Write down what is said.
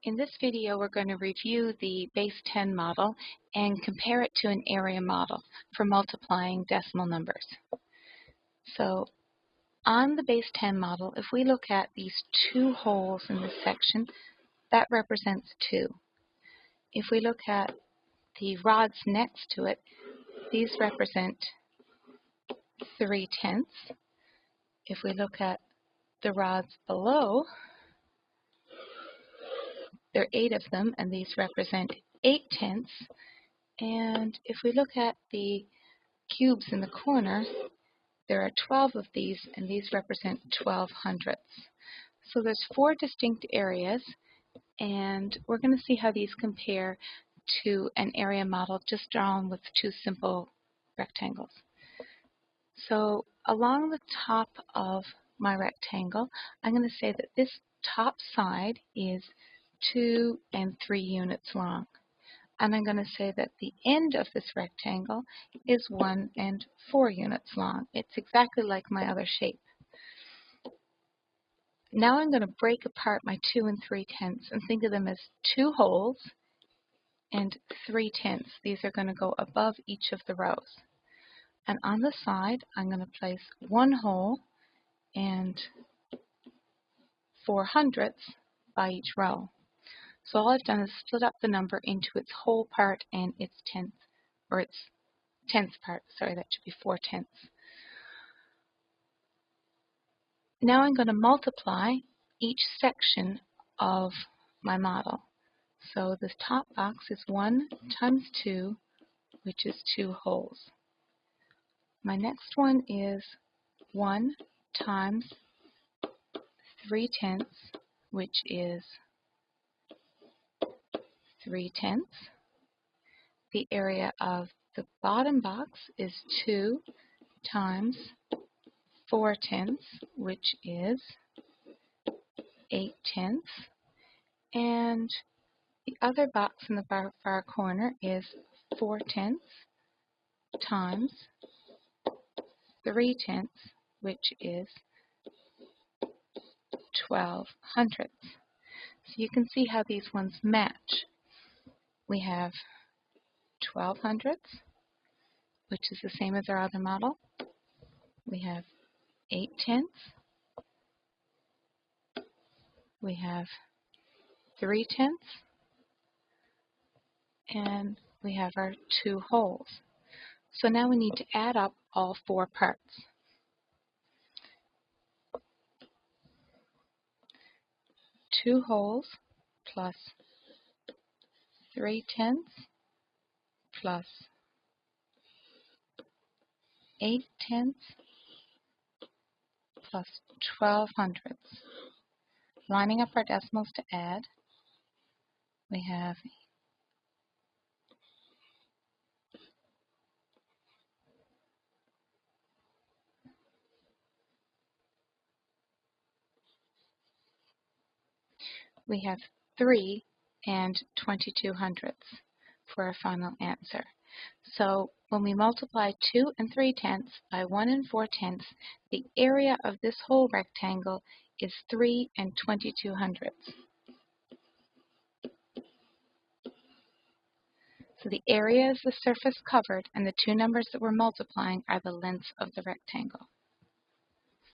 In this video, we're going to review the base 10 model and compare it to an area model for multiplying decimal numbers. So on the base 10 model, if we look at these two holes in this section, that represents 2. If we look at the rods next to it, these represent 3/10. If we look at the rods below, there are 8 of them, and these represent 8/10. And if we look at the cubes in the corner, there are 12 of these, and these represent 12/100. So there's 4 distinct areas, and we're going to see how these compare to an area model just drawn with 2 simple rectangles. So along the top of my rectangle, I'm going to say that this top side is 2 and 3 units long. And I'm going to say that the end of this rectangle is 1 and 4 units long. It's exactly like my other shape. Now I'm going to break apart my 2 and 3/10 and think of them as 2 holes and 3/10. These are going to go above each of the rows. And on the side, I'm going to place 1 hole and 4/100 by each row. So all I've done is split up the number into its whole part and its tenth, or its tenth part. Sorry, that should be 4/10. Now I'm going to multiply each section of my model. So this top box is 1 times 2, which is 2 holes. My next one is 1 times 3/10, which is 3/10. The area of the bottom box is 2 times 4/10, which is 8/10. And the other box in the far corner is 4/10 times 3/10, which is 12/100. So you can see how these ones match. We have 12/100, which is the same as our other model. We have 8/10. We have 3/10. And we have our 2 holes. So now we need to add up all 4 parts. 2 holes plus 3/10 plus 8/10 plus 12/100. Lining up our decimals to add, we have we have 3 and 22/100 for our final answer. So when we multiply 2 and 3/10 by 1 and 4/10, the area of this whole rectangle is 3 and 22/100. So the area is the surface covered, and the 2 numbers that we're multiplying are the lengths of the rectangle.